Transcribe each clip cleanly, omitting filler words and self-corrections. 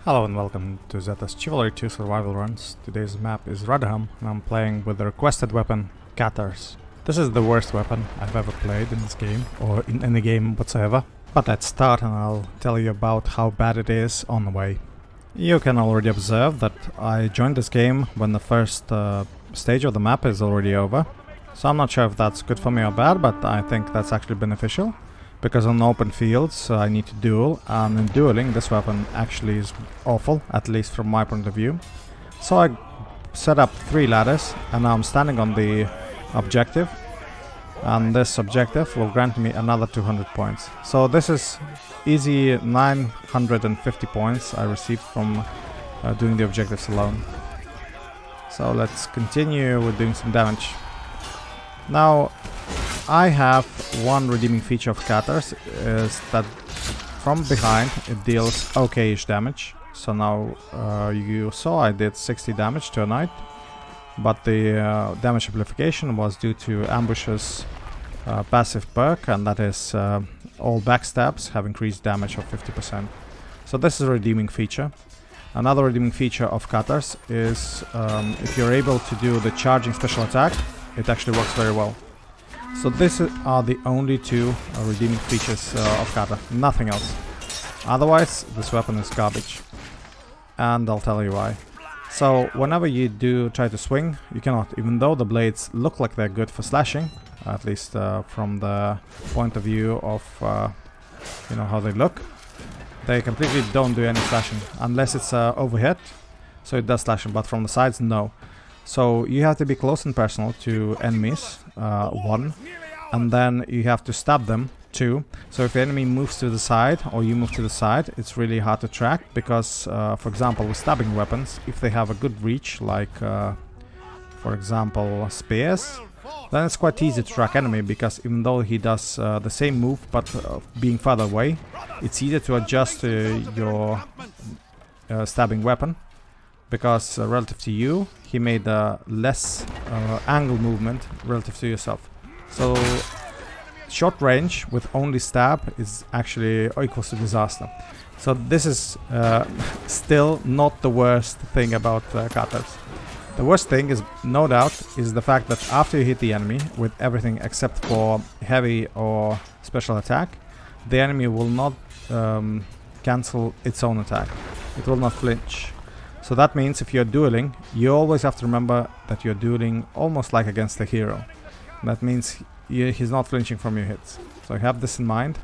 Hello and welcome to Zeta's Chivalry 2 survival runs. Today's map is Rudhelm and I'm playing with the requested weapon, Katars. This is the worst weapon I've ever played in this game, or in any game whatsoever. But let's start and I'll tell you about how bad it is on the way. You can already observe that I joined this game when the first stage of the map is already over. So I'm not sure if that's good for me or bad, but I think that's actually beneficial. Because on open fields I need to duel, and in dueling this weapon actually is awful, at least from my point of view. So I set up 3 ladders and now I'm standing on the objective, and this objective will grant me another 200 points. So this is easy 950 points I received from doing the objectives alone. So let's continue with doing some damage. Now I have one redeeming feature of Katars, is that from behind it deals okay-ish damage. So now you saw I did 60 damage to a knight, but the damage amplification was due to Ambush's passive perk, and that is all backstabs have increased damage of 50%. So this is a redeeming feature. Another redeeming feature of Katars is if you're able to do the charging special attack, it actually works very well. So these are the only 2 redeeming features of Kata, nothing else. Otherwise, this weapon is garbage. And I'll tell you why. So whenever you do try to swing, you cannot, even though the blades look like they're good for slashing, at least from the point of view of you know how they look. They completely don't do any slashing, unless it's overhead, so it does slashing, but from the sides, no. So you have to be close and personal to enemies, 1, and then you have to stab them, 2. So if the enemy moves to the side or you move to the side, it's really hard to track, because for example with stabbing weapons, if they have a good reach, like for example spears, then it's quite easy to track enemy, because even though he does the same move but being farther away, it's easier to adjust your stabbing weapon. Because relative to you, he made less angle movement relative to yourself. So short range with only stab is actually equals to disaster. So this is still not the worst thing about Katars. The worst thing is, no doubt, is the fact that after you hit the enemy with everything except for heavy or special attack, the enemy will not cancel its own attack. It will not flinch. So that means if you're dueling, you always have to remember that you're dueling almost like against a hero. That means he's not flinching from your hits. So have this in mind.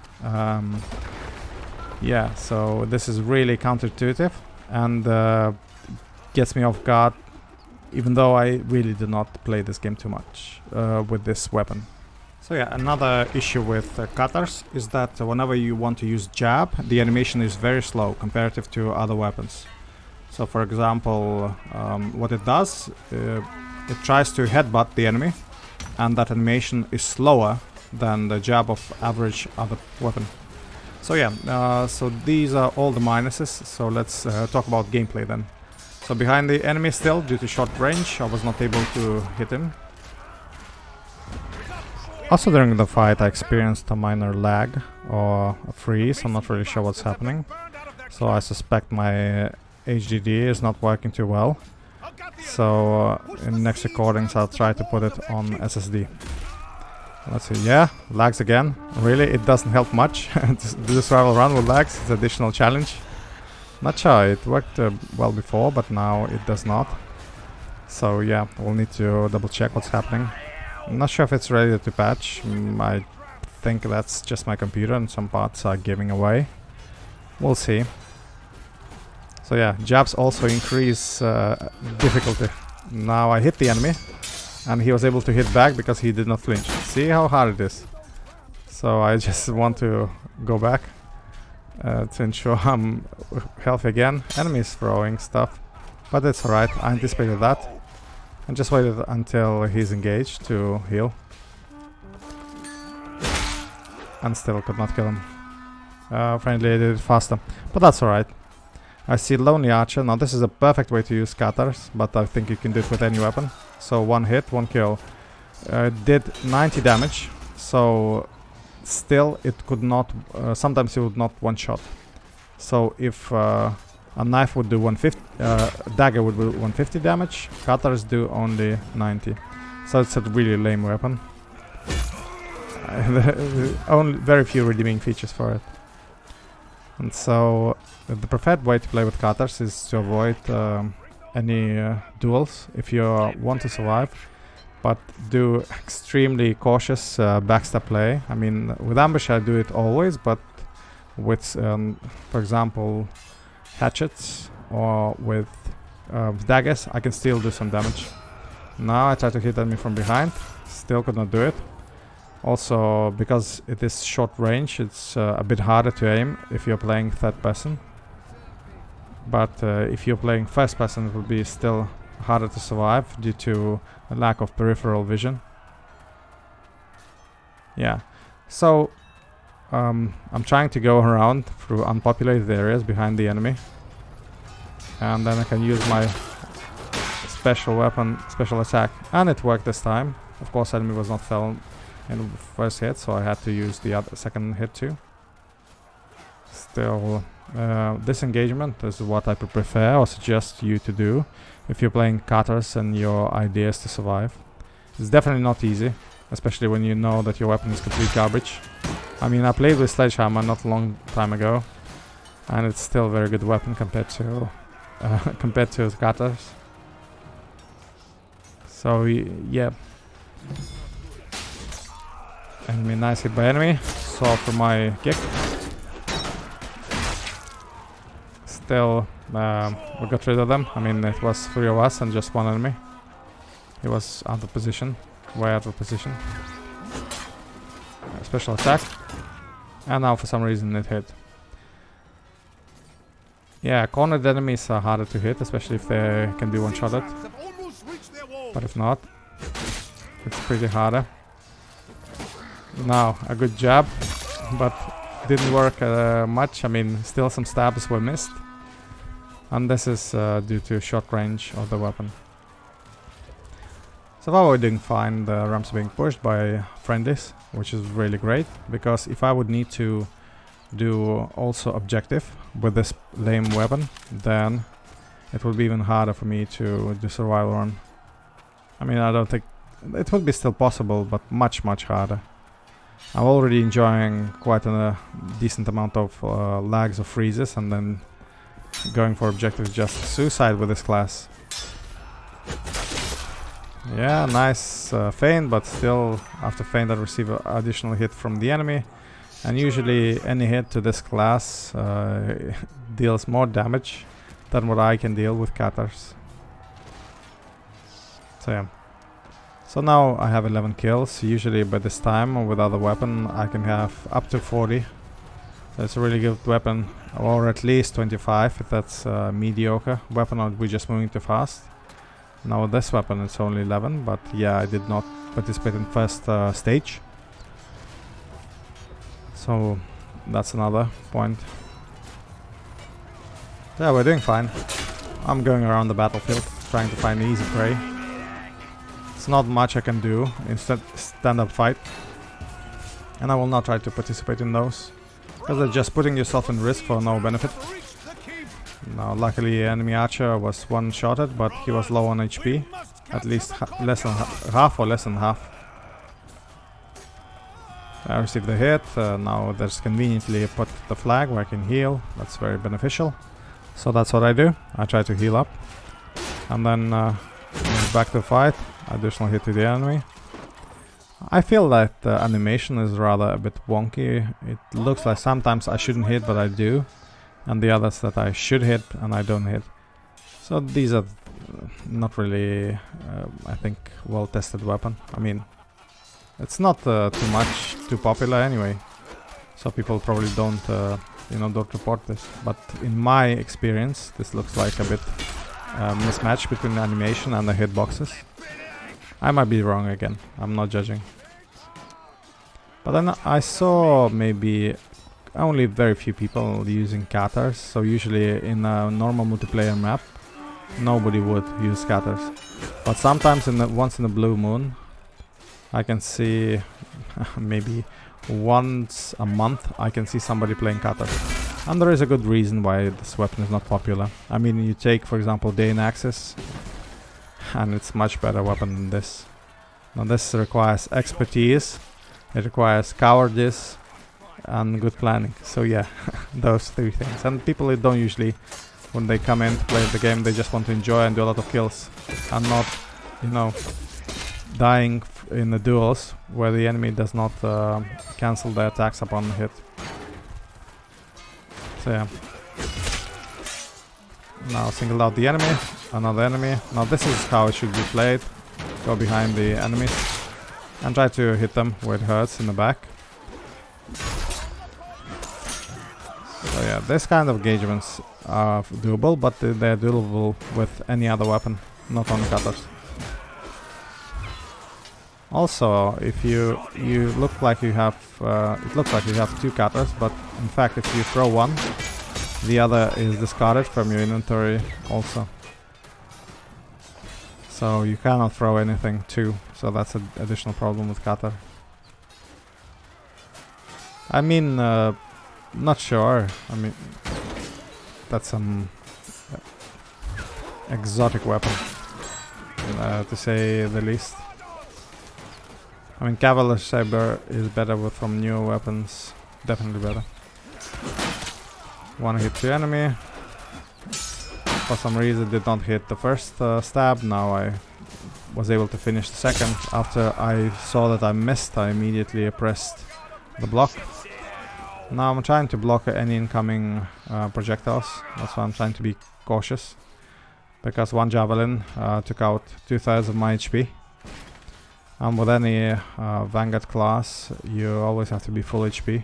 Yeah, so this is really counterintuitive and gets me off guard, even though I really do not play this game too much with this weapon. So yeah, another issue with Katars is that whenever you want to use jab, the animation is very slow comparative to other weapons. So for example, what it does, it tries to headbutt the enemy, and that animation is slower than the jab of average other weapon. So yeah, so these are all the minuses, so let's talk about gameplay then. So behind the enemy still, due to short range, I was not able to hit him. Also during the fight I experienced a minor lag or a freeze, I'm not really sure what's happening. So I suspect my HDD is not working too well, so in next recordings I'll try to put it on SSD. Let's see, yeah, lags again. Really, it doesn't help much. To do the survival run with lags, it's an additional challenge. Not sure, it worked well before, but now it does not. So yeah, we'll need to double check what's happening. I'm not sure if it's ready to patch. I think that's just my computer and some parts are giving away. We'll see. So yeah, jabs also increase difficulty. Now I hit the enemy, and he was able to hit back because he did not flinch. See how hard it is? So I just want to go back to ensure I'm healthy again. Enemy is throwing stuff, but it's alright, I anticipated that. And just waited until he's engaged to heal. And still could not kill him. Friendly did it faster, but that's alright. I see Lonely Archer. Now this is a perfect way to use Katars, but I think you can do it with any weapon. So 1 hit, 1 kill. Did 90 damage, so still it could not, sometimes it would not one-shot. So if A knife would do 150, dagger would do 150 damage. Katars do only 90. So it's a really lame weapon. Only very few redeeming features for it. And so the preferred way to play with Katars is to avoid any duels if you want to survive, but do extremely cautious backstab play. I mean, with ambush I do it always, but with, for example, hatchets or with daggers, I can still do some damage. Now I try to hit enemy from behind, still could not do it. Also, because it is short range, it's a bit harder to aim if you're playing third person. But if you're playing first person, it will be still harder to survive due to a lack of peripheral vision. Yeah, so I'm trying to go around through unpopulated areas behind the enemy. And then I can use my special weapon, special attack. And it worked this time. Of course, enemy was not fell in the first hit, so I had to use the second hit too. Still, this engagement is what I prefer or suggest you to do if you're playing Katars and your idea is to survive. It's definitely not easy, especially when you know that your weapon is complete garbage. I mean, I played with Sledgehammer not a long time ago, and it's still a very good weapon compared to Katars. So yeah. Enemy, nice hit by enemy. Saw for my kick. Still, we got rid of them. I mean, it was 3 of us and just one enemy. He was out of position, way out of position. Special attack. And now for some reason it hit. Yeah, cornered enemies are harder to hit, especially if they can be one-shotted. But if not, it's pretty harder. Now, a good jab, but didn't work much. I mean, still some stabs were missed. And this is due to short range of the weapon. So far we're doing fine. The ramps are being pushed by friendlies, which is really great. Because if I would need to do also objective with this lame weapon, then it would be even harder for me to do survival run. I mean, I don't think... it would be still possible, but much harder. I'm already enjoying quite a decent amount of lags or freezes, and then going for objectives just suicide with this class. Yeah, nice feint, but still after feint I receive an additional hit from the enemy. And usually any hit to this class deals more damage than what I can deal with Katars. So yeah. So now I have 11 kills. Usually by this time with other weapon I can have up to 40. So it's a really good weapon, or at least 25 if that's mediocre weapon or we're just moving too fast. Now with this weapon it's only 11, but yeah, I did not participate in first stage. So that's another point. Yeah, we're doing fine. I'm going around the battlefield trying to find easy prey. It's not much I can do in stand-up fight, and I will not try to participate in those, because they're just putting yourself in risk for no benefit. Now luckily enemy archer was one-shotted, but he was low on HP, at least less than half or less than half. I received the hit. Now there's conveniently put the flag where I can heal. That's very beneficial. So that's what I do. I try to heal up, and then back to the fight. Additional hit to the enemy. I feel that the animation is rather a bit wonky. It looks like sometimes I shouldn't hit, but I do, and the others that I should hit and I don't hit. So these are not really, I think, well-tested weapon. I mean, it's not too popular anyway, so people probably don't, don't report this. But in my experience, this looks like a bit mismatch between the animation and the hitboxes. I might be wrong again, I'm not judging. But then I saw maybe only very few people using Katars, so usually in a normal multiplayer map nobody would use Katars. But sometimes once in a blue moon I can see maybe once a month I can see somebody playing Katars. And there is a good reason why this weapon is not popular. I mean, you take, for example, Dane Axis, and it's much better weapon than this. Now this requires expertise, it requires cowardice, and good planning. So yeah, those three things. And people don't usually, when they come in to play the game, they just want to enjoy and do a lot of kills, and not, you know, dying in the duels where the enemy does not cancel their attacks upon hit. So yeah. Now single out the enemy, another enemy. Now this is how it should be played. Go behind the enemies and try to hit them where it hurts in the back. So yeah, this kind of engagements are doable, but they're doable with any other weapon, not on Katars. Also, if you look like you have, it looks like you have two Katars, but in fact, if you throw one, the other is discarded from your inventory also. So you cannot throw anything too, so that's an additional problem with Katar. I mean, not sure. I mean, that's some exotic weapon, to say the least. I mean, Cavalier Saber is better from newer weapons, definitely better. One hit to enemy. For some reason did not hit the first stab. Now I was able to finish the second. After I saw that I missed, I immediately pressed the block. Now I'm trying to block any incoming projectiles. That's why I'm trying to be cautious, because one javelin took out 2/3 of my HP. And with any Vanguard class, you always have to be full HP,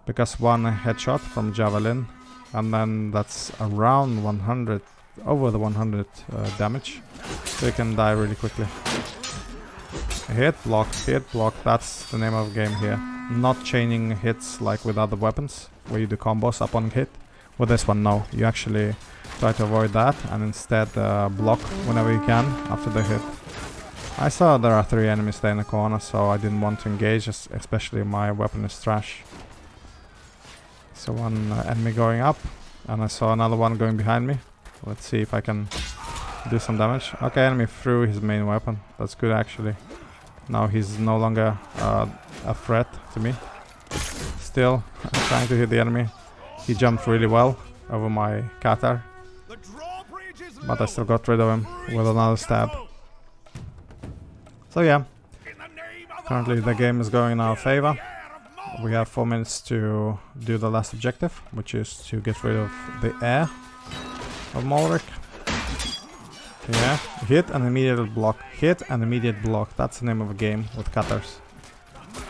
because one headshot from javelin, and then that's around 100, over the 100 damage, so you can die really quickly. Hit, block, that's the name of the game here. Not chaining hits like with other weapons, where you do combos upon hit. With this one, no. You actually try to avoid that, and instead block whenever you can after the hit. I saw there are 3 enemies there in the corner, so I didn't want to engage, especially my weapon is trash. So one enemy going up, and I saw another one going behind me. Let's see if I can do some damage. Okay, enemy threw his main weapon. That's good actually. Now he's no longer a threat to me. Still, I'm trying to hit the enemy. He jumped really well over my Katar, but I still got rid of him with another stab. So yeah, currently the game is going in our favor. We have 4 minutes to do the last objective, which is to get rid of the Heir of Malric. Yeah, hit and immediate block. Hit and immediate block. That's the name of the game with Katars.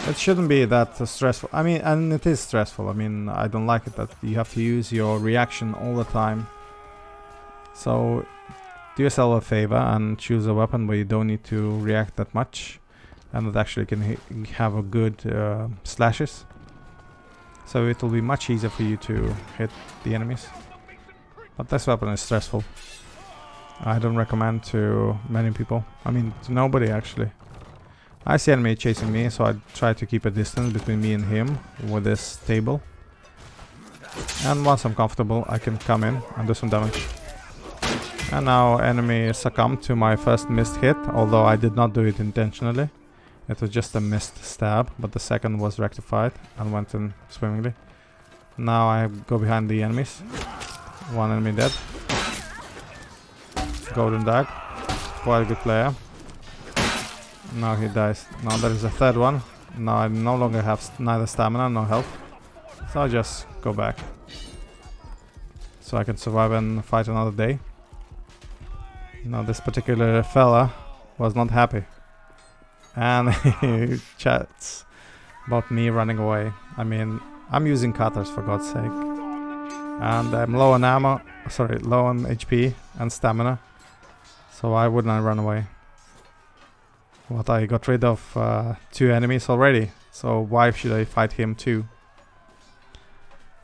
It shouldn't be that stressful. I mean, and it is stressful. I mean, I don't like it that you have to use your reaction all the time. So do yourself a favor and choose a weapon where you don't need to react that much, and that actually can have a good slashes. So it will be much easier for you to hit the enemies. But this weapon is stressful. I don't recommend to many people. I mean, to nobody actually. I see enemy chasing me, so I try to keep a distance between me and him with this table. And once I'm comfortable, I can come in and do some damage. And now enemy succumbed to my first missed hit, although I did not do it intentionally. It was just a missed stab, but the second was rectified and went in swimmingly. Now I go behind the enemies. One enemy dead. Golden Dag. Quite a good player. Now he dies. Now there is a third one. Now I no longer have neither stamina nor health. So I just go back. So I can survive and fight another day. Now this particular fella was not happy. And he chats about me running away. I mean, I'm using Katars for God's sake. And I'm low on ammo, low on HP and stamina. So why wouldn't I run away? But I got rid of 2 enemies already. So why should I fight him too?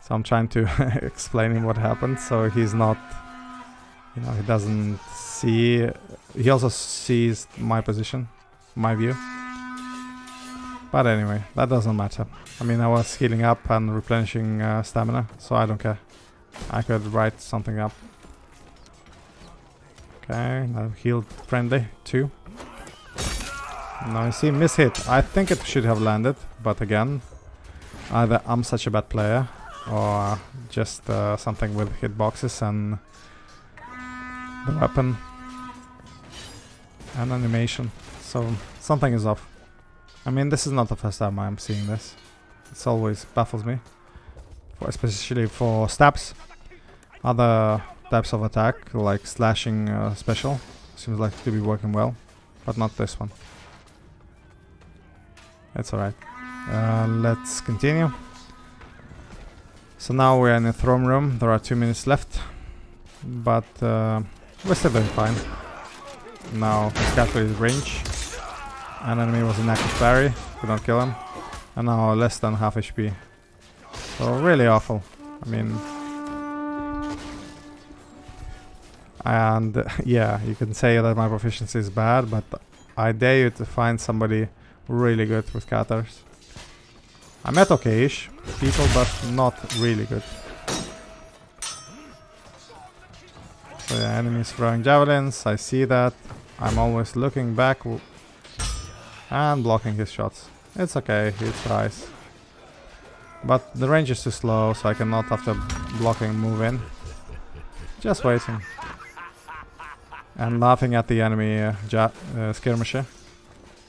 So I'm trying to explain him what happened. So he's not, you know, he doesn't see. He also sees my position, my view. But anyway, that doesn't matter. I mean, I was healing up and replenishing stamina, so I don't care. I could write something up. Okay, now healed friendly too. Now you see, miss hit. I think it should have landed, but again, either I'm such a bad player or just something with hitboxes and the weapon and animation. So something is off. I mean, this is not the first time I'm seeing this. It always baffles me, especially for stabs. Other types of attack, like slashing special, seems like to be working well, but not this one. It's alright. Let's continue. So now we're in the throne room. There are 2 minutes left, but we're still doing fine. Now he's calculated range. An enemy was an active parry, could not kill him, and now less than half HP. So really awful. I mean, and yeah, you can say that my proficiency is bad, but I dare you to find somebody really good with Katars. I met okay-ish people, but not really good. So yeah, enemies throwing javelins, I see that. I'm always looking back and blocking his shots. It's okay, he tries. But the range is too slow, so I cannot, after blocking, move in. Just waiting. And laughing at the enemy skirmisher,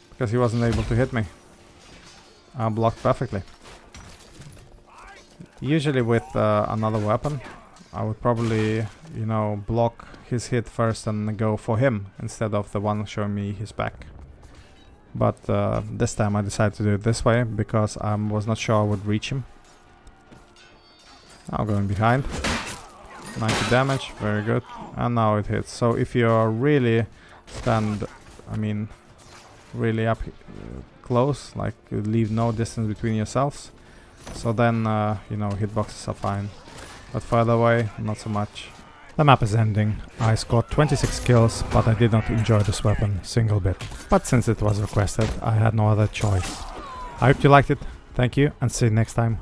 because he wasn't able to hit me. I blocked perfectly. Usually with another weapon, I would probably, you know, block his hit first and go for him, instead of the one showing me his back. But this time I decided to do it this way, because I was not sure I would reach him. Now going behind. 90 damage, very good. And now it hits. So if you're really really up close, like you leave no distance between yourselves, so then, you know, hitboxes are fine. But further away, not so much. The map is ending. I scored 26 kills, but I did not enjoy this weapon single bit. But since it was requested, I had no other choice. I hope you liked it. Thank you, and see you next time.